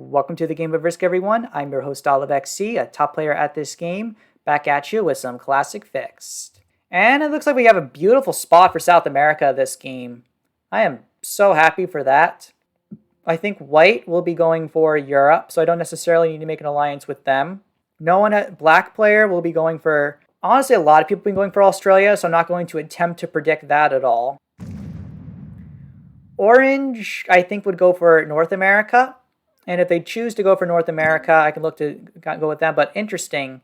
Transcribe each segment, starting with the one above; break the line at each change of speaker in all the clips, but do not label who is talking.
Welcome to the Game of Risk, everyone. I'm your host, OliveXC, a top player at this game, back at you with some classic fixed. And it looks like we have a beautiful spot for South America this game. I am so happy for that. I think white will be going for Europe, so I don't necessarily need to make an alliance with them. Black player will be going for, honestly, a lot of people have been going for Australia, so I'm not going to attempt to predict that at all. Orange, I think, would go for North America. And if they choose to go for North America, I can look to go with them. But interesting,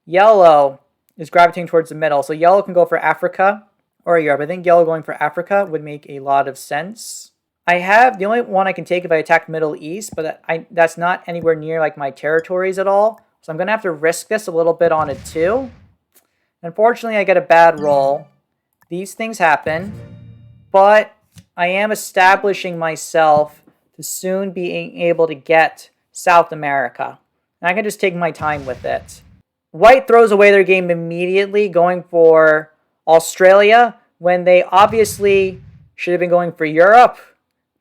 yellow is gravitating towards the middle. So yellow can go for Africa or Europe. I think yellow going for Africa would make a lot of sense. The only one I can take if I attack Middle East, but that's not anywhere near like my territories at all. So I'm going to have to risk this a little bit on it too. Unfortunately, I get a bad roll. These things happen. But I am establishing myself to soon being able to get South America. And I can just take my time with it. White throws away their game immediately, going for Australia, when they obviously should have been going for Europe.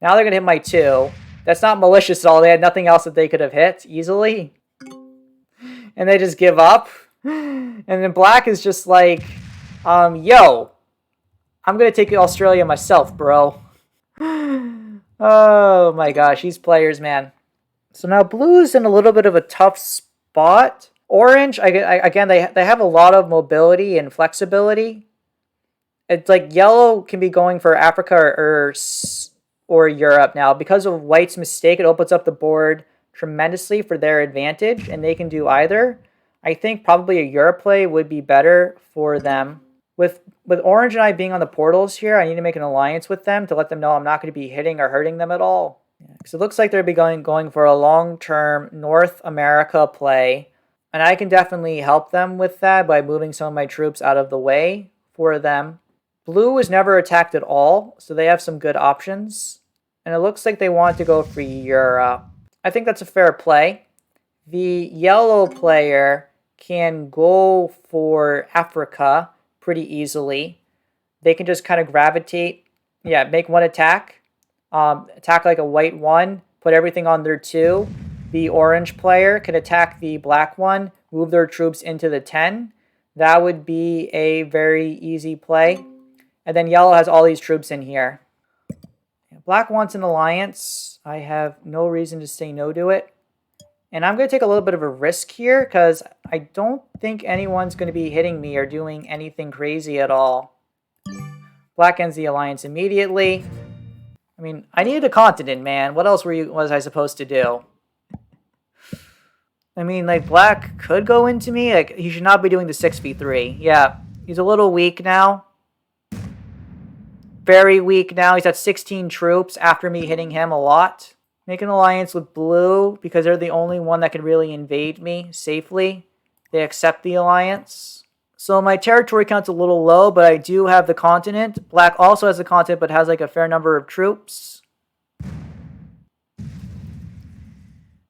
Now they're going to hit my 2. That's not malicious at all. They had nothing else that they could have hit easily. And they just give up. And then black is just like, yo, I'm going to take Australia myself, bro. Oh my gosh, these players, man. So now blue's in a little bit of a tough spot. Orange, again, they have a lot of mobility and flexibility. It's like yellow can be going for Africa or Europe now. Because of white's mistake, it opens up the board tremendously for their advantage, and they can do either. I think probably a Europe play would be better for them. With Orange and I being on the portals here, I need to make an alliance with them to let them know I'm not going to be hitting or hurting them at all. Because it looks like they'll be going for a long-term North America play. And I can definitely help them with that by moving some of my troops out of the way for them. Blue was never attacked at all, so they have some good options. And it looks like they want to go for Europe. I think that's a fair play. The yellow player can go for Africa pretty easily. They can just kind of gravitate, make one attack, attack like a white 1, put everything on their 2. The orange player can attack the black 1, move their troops into the 10. That would be a very easy play. And then yellow has all these troops in here. Black wants an alliance. I have no reason to say no to it. And I'm going to take a little bit of a risk here because I don't think anyone's going to be hitting me or doing anything crazy at all. Black ends the alliance immediately. I mean, I needed a continent, man. What else was I supposed to do? I mean, like, black could go into me. Like, he should not be doing the 6v3. Yeah, he's a little weak now. Very weak now. He's at 16 troops after me hitting him a lot. Make an alliance with blue because they're the only one that can really invade me safely. They accept the alliance. So my territory count's a little low, but I do have the continent. Black also has the continent, but has like a fair number of troops.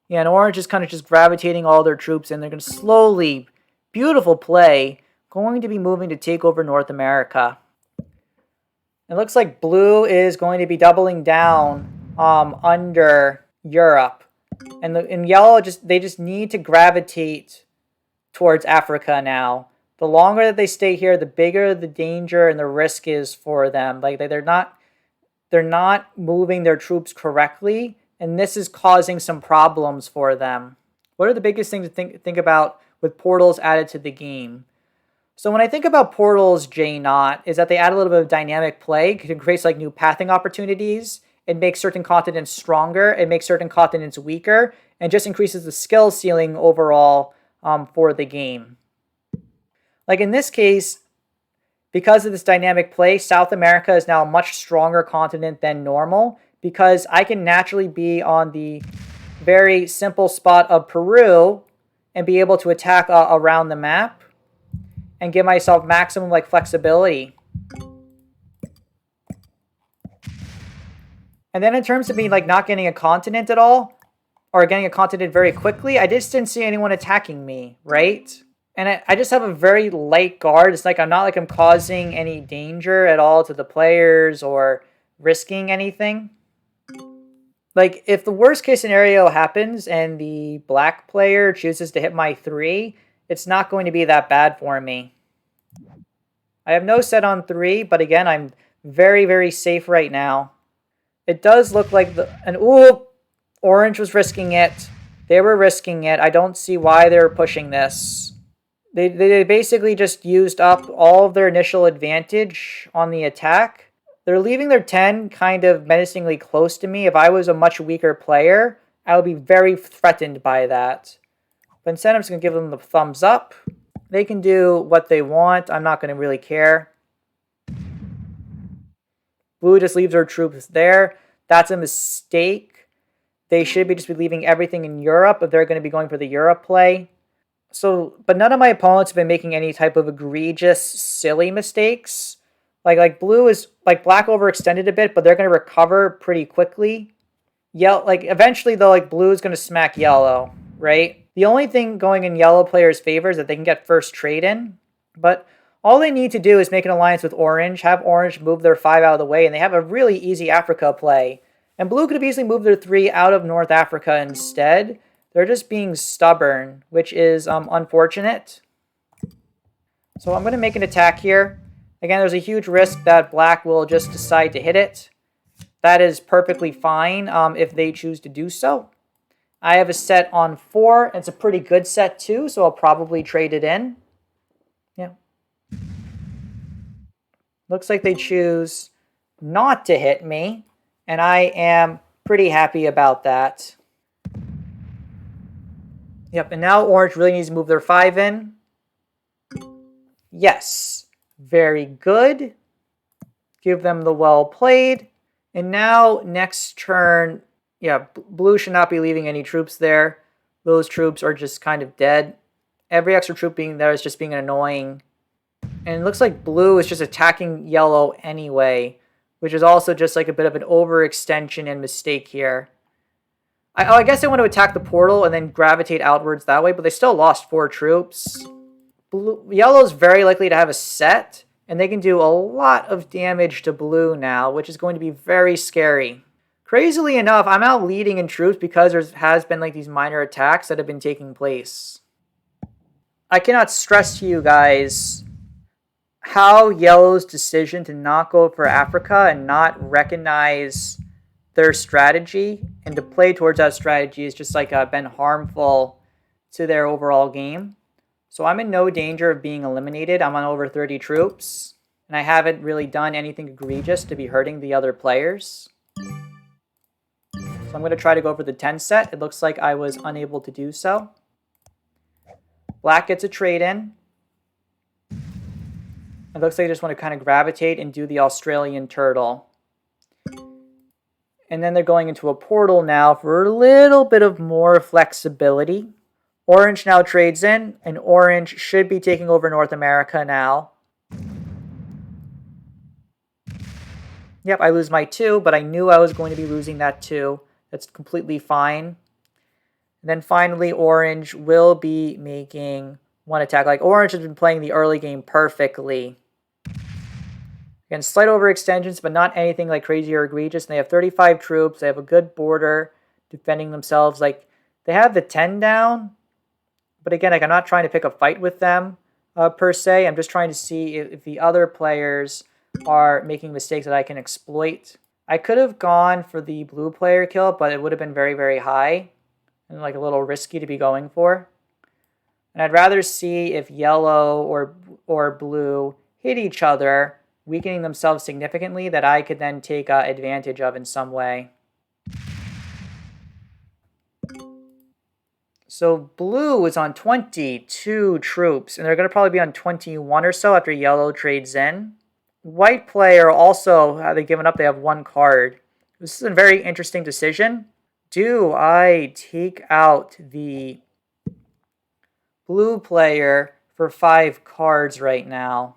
Yeah, and orange is kind of just gravitating all their troops in. They're going to slowly, beautiful play, going to be moving to take over North America. It looks like blue is going to be doubling down under Europe, and yellow they just need to gravitate towards Africa now. The longer that they stay here, the bigger the danger and the risk is for them. Like they're not moving their troops correctly, and this is causing some problems for them. What are the biggest things to think about with portals added to the game? So when I think about portals, J0, is that they add a little bit of dynamic play. It creates like new pathing opportunities. It makes certain continents stronger. It makes certain continents weaker. And just increases the skill ceiling overall for the game. Like in this case, because of this dynamic play, South America is now a much stronger continent than normal. Because I can naturally be on the very simple spot of Peru and be able to attack around the map. And give myself maximum like flexibility. And then in terms of me like not getting a continent at all, or getting a continent very quickly, I just didn't see anyone attacking me, right? And I just have a very light guard. It's like I'm not like I'm causing any danger at all to the players or risking anything. Like, if the worst case scenario happens and the black player chooses to hit my 3, it's not going to be that bad for me. I have no set on 3, but again, I'm very, very safe right now. It does look like ooh, orange was risking it. They were risking it. I don't see why they were pushing this. They basically just used up all of their initial advantage on the attack. They're leaving their 10 kind of menacingly close to me. If I was a much weaker player, I would be very threatened by that. But instead, I'm just going to give them the thumbs up. They can do what they want. I'm not going to really care. Blue just leaves their troops there. That's a mistake. They should be just be leaving everything in Europe if they're going to be going for the Europe play. So, but none of my opponents have been making any type of egregious, silly mistakes. Like blue is, like black overextended a bit, but they're going to recover pretty quickly. Eventually though, like blue is going to smack yellow, right? The only thing going in yellow players' favor is that they can get first trade in, but all they need to do is make an alliance with orange, have orange move their 5 out of the way, and they have a really easy Africa play. And blue could have easily moved their 3 out of North Africa instead. They're just being stubborn, which is unfortunate. So I'm going to make an attack here. Again, there's a huge risk that black will just decide to hit it. That is perfectly fine if they choose to do so. I have a set on 4. And it's a pretty good set too, so I'll probably trade it in. Yeah. Looks like they choose not to hit me, and I am pretty happy about that. Yep, and now orange really needs to move their 5 in. Yes, very good. Give them the well played. And now next turn, yeah, blue should not be leaving any troops there. Those troops are just kind of dead. Every extra troop being there is just being annoying. And it looks like blue is just attacking yellow anyway, which is also just like a bit of an overextension and mistake here. I guess they want to attack the portal and then gravitate outwards that way, but they still lost 4 troops. Yellow's very likely to have a set, and they can do a lot of damage to blue now, which is going to be very scary. Crazily enough, I'm out leading in troops because there has been like these minor attacks that have been taking place. I cannot stress to you guys how yellow's decision to not go for Africa and not recognize their strategy and to play towards that strategy is just like been harmful to their overall game. So I'm in no danger of being eliminated. I'm on over 30 troops, and I haven't really done anything egregious to be hurting the other players. So I'm going to try to go for the 10 set. It looks like I was unable to do so. Black gets a trade in. It looks like I just want to kind of gravitate and do the Australian turtle. And then they're going into a portal now for a little bit of more flexibility. Orange now trades in, and orange should be taking over North America now. Yep, I lose my 2, but I knew I was going to be losing that 2. That's completely fine. And then finally, orange will be making 1 attack. Like, orange has been playing the early game perfectly. Again, slight overextensions, but not anything like crazy or egregious. And they have 35 troops. They have a good border defending themselves. Like, they have the 10 down. But again, like, I'm not trying to pick a fight with them per se. I'm just trying to see if the other players are making mistakes that I can exploit. I could have gone for the blue player kill, but it would have been very, very high and like a little risky to be going for. And I'd rather see if yellow or blue hit each other, weakening themselves significantly, that I could then take advantage of in some way. So blue is on 22 troops, and they're going to probably be on 21 or so after yellow trades in. White player also, they've given up, they have 1 card. This is a very interesting decision. Do I take out the blue player for 5 cards right now?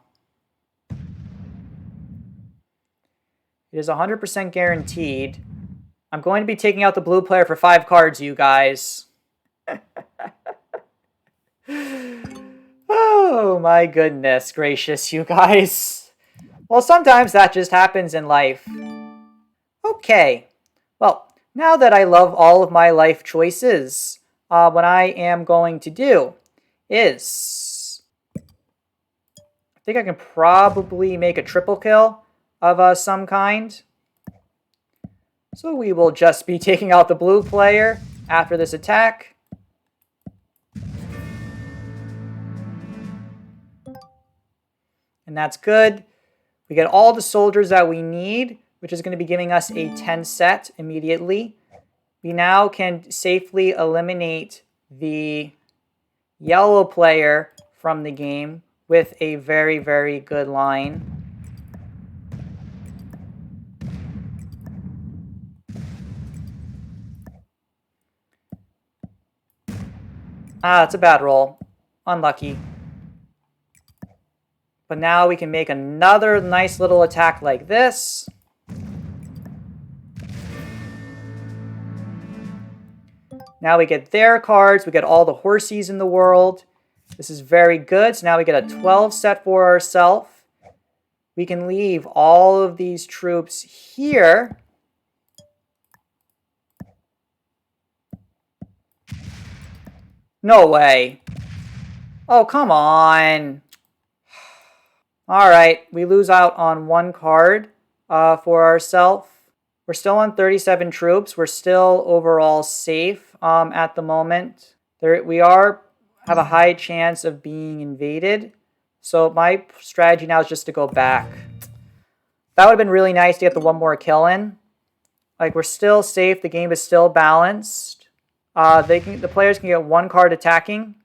It is 100% guaranteed. I'm going to be taking out the blue player for 5 cards, you guys. Oh my goodness gracious, you guys. Well, sometimes that just happens in life. Okay. Well, Now that I love all of my life choices, what I am going to do is, I think I can probably make a triple kill of some kind. So we will just be taking out the blue player after this attack. And that's good. We get all the soldiers that we need, which is going to be giving us a 10 set immediately. We now can safely eliminate the yellow player from the game with a very, very good line. Ah, it's a bad roll. Unlucky. But now we can make another nice little attack like this. Now we get their cards. We get all the horsies in the world. This is very good. So now we get a 12 set for ourselves. We can leave all of these troops here. No way. Oh, come on. All right, we lose out on one card for ourselves. We're still on 37 troops. We're still overall safe at the moment. We have a high chance of being invaded. So my strategy now is just to go back. That would have been really nice to get the one more kill in. Like, we're still safe. The game is still balanced. The players can get one card attacking.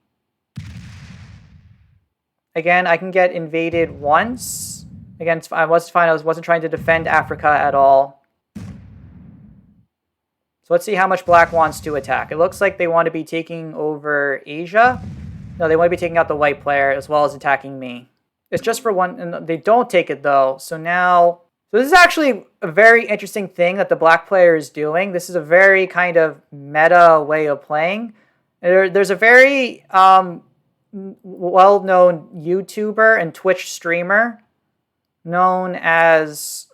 Again, I can get invaded once. Again, I was fine. I wasn't trying to defend Africa at all. So let's see how much black wants to attack. It looks like they want to be taking over Asia. No, they want to be taking out the white player as well as attacking me. It's just for one, and they don't take it though. So now, so this is actually a very interesting thing that the black player is doing. This is a very kind of meta way of playing. There's a very well-known YouTuber and Twitch streamer known as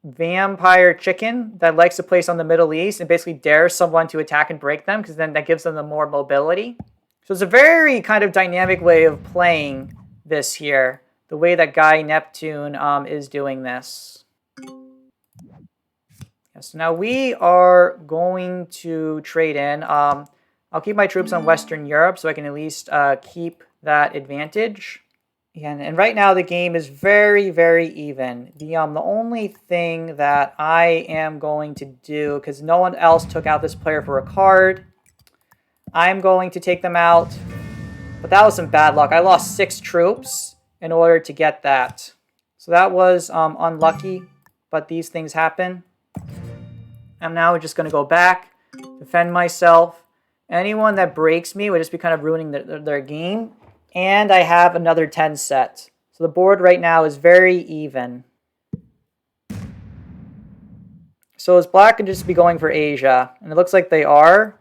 Vampire Chicken that likes to place on the Middle East and basically dares someone to attack and break them because then that gives them the more mobility. So it's a very kind of dynamic way of playing this here, the way that Guy Neptune is doing this. So now we are going to trade in. I'll keep my troops on Western Europe so I can at least keep that advantage. Yeah, and right now the game is very, very even. The only thing that I am going to do, because no one else took out this player for a card, I'm going to take them out. But that was some bad luck. I lost 6 troops in order to get that. So that was unlucky, but these things happen. I'm now just going to go back, defend myself. Anyone that breaks me would just be kind of ruining their game. And I have another 10 set. So the board right now is very even. So as black can just be going for Asia. And it looks like they are.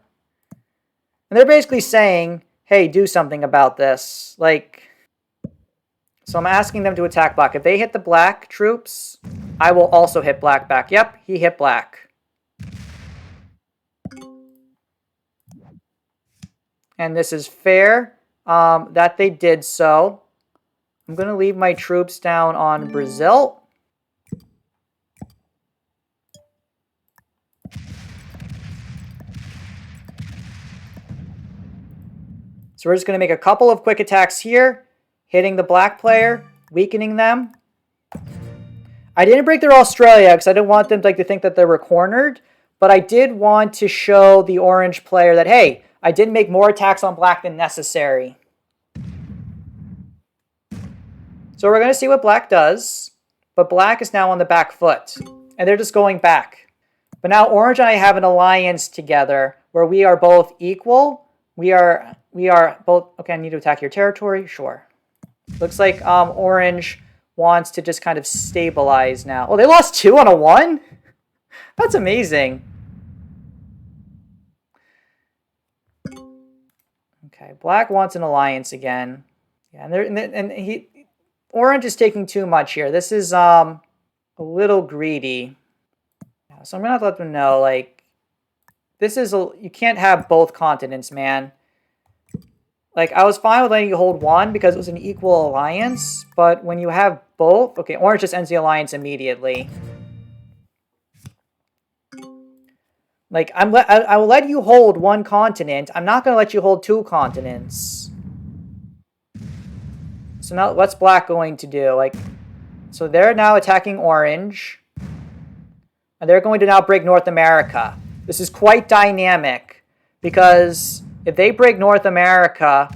And they're basically saying, hey, do something about this. Like, so I'm asking them to attack black. If they hit the black troops, I will also hit black back. Yep, he hit black. And this is fair that they did so. I'm going to leave my troops down on Brazil. So we're just going to make a couple of quick attacks here, hitting the black player, weakening them. I didn't break their Australia because I didn't want them to think that they were cornered, but I did want to show the orange player that, hey, I did make more attacks on black than necessary. So we're going to see what black does, but black is now on the back foot, and they're just going back. But now orange and I have an alliance together where we are both equal. We are both, okay, I need to attack your territory, sure. Looks like orange wants to just kind of stabilize now. Oh, they lost 2 on a 1? That's amazing. Okay, black wants an alliance again. Yeah, orange is taking too much here. This is a little greedy. Yeah, so I'm gonna have to let them know, like, you can't have both continents, man. Like, I was fine with letting you hold one because it was an equal alliance, but when you have both... Okay, orange just ends the alliance immediately. Like, I will let you hold one continent. I'm not going to let you hold two continents. So now, what's black going to do? Like, so they're now attacking orange. And they're going to now break North America. This is quite dynamic. Because if they break North America...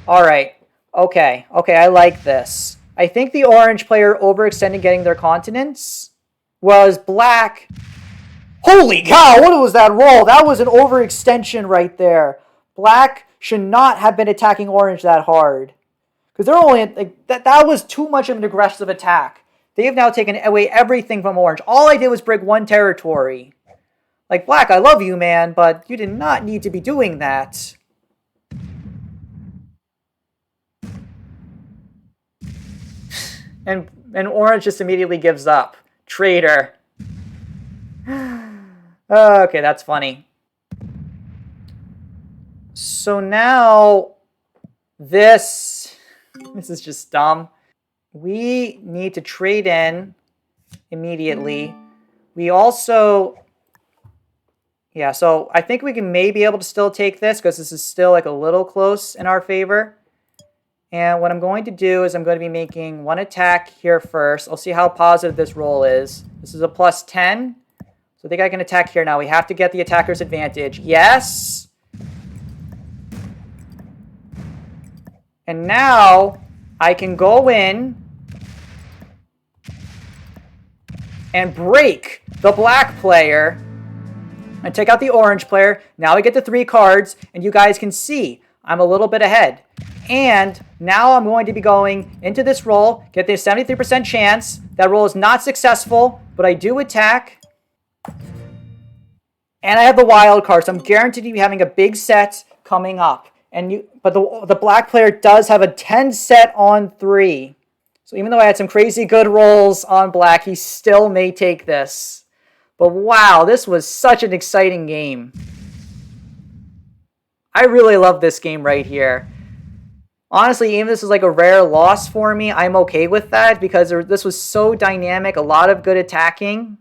Alright. Okay, I like this. I think the orange player overextended getting their continents. Whereas black... Holy cow, what was that roll? That was an overextension right there. Black should not have been attacking orange that hard. Because they're only... Like, that was too much of an aggressive attack. They have now taken away everything from orange. All I did was break one territory. Like, black, I love you, man, but you did not need to be doing that. And orange just immediately gives up. Traitor. Okay, that's funny. So now, this is just dumb. We need to trade in immediately. We also... Yeah, so I think we can maybe be able to still take this because this is still like a little close in our favor. And what I'm going to do is I'm going to be making one attack here first. I'll see how positive this roll is. This is a plus 10. So I think I can attack here now. We have to get the attacker's advantage. Yes! And now I can go in and break the black player and take out the orange player. Now I get the 3 cards, and you guys can see I'm a little bit ahead. And now I'm going to be going into this roll, get the 73% chance. That roll is not successful, but I do attack. And I have the wild card, so I'm guaranteed to be having a big set coming up. But the black player does have a 10 set on 3. So even though I had some crazy good rolls on black, he still may take this. But wow, this was such an exciting game. I really love this game right here. Honestly, even if this is like a rare loss for me, I'm okay with that because this was so dynamic, a lot of good attacking.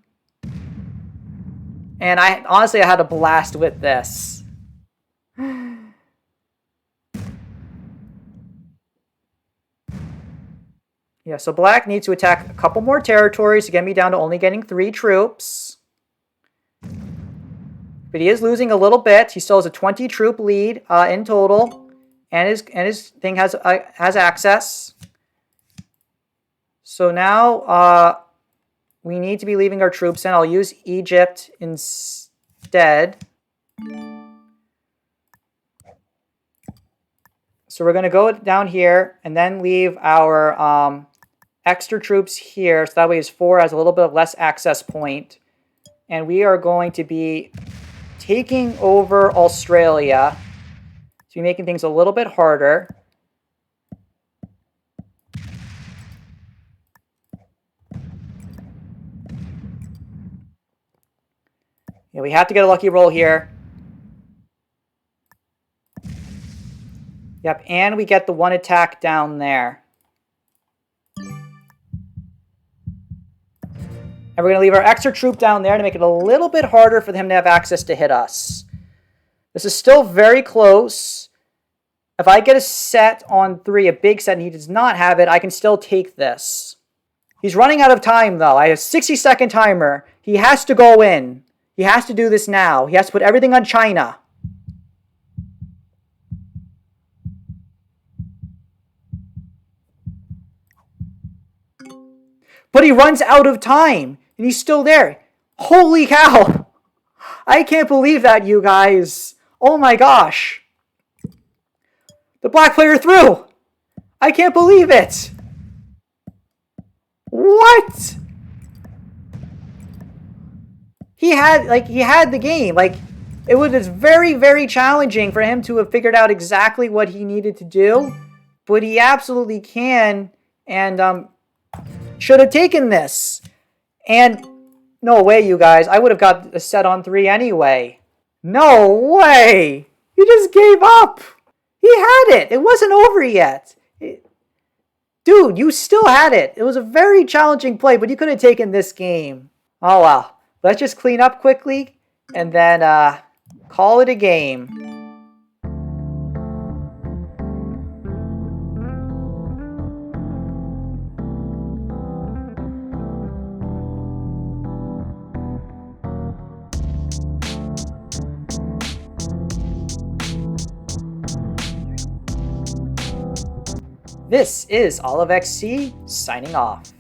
And honestly, I had a blast with this. Yeah, so black needs to attack a couple more territories to get me down to only getting 3 troops. But he is losing a little bit. He still has a 20 troop lead in total. And his thing has access. So now we need to be leaving our troops in. I'll use Egypt instead. So we're going to go down here and then leave our extra troops here. So that way his 4 has a little bit of less access point. And we are going to be taking over Australia. So we're making things a little bit harder. Yeah, we have to get a lucky roll here. Yep, and we get the 1 attack down there. And we're going to leave our extra troop down there to make it a little bit harder for him to have access to hit us. This is still very close. If I get a set on 3, a big set, and he does not have it, I can still take this. He's running out of time, though. I have a 60-second timer. He has to go in. He has to do this now. He has to put everything on China. But he runs out of time. And he's still there. Holy cow. I can't believe that, you guys. Oh my gosh. The black player threw. I can't believe it. What? He had the game. It was very, very challenging for him to have figured out exactly what he needed to do. But he absolutely can and should have taken this. And no way, you guys. I would have got a set on 3 anyway. No way! He just gave up! He had it! It wasn't over yet! Dude, you still had it! It was a very challenging play, but you could have taken this game. Oh well. Let's just clean up quickly and then call it a game. This is OliveXC signing off.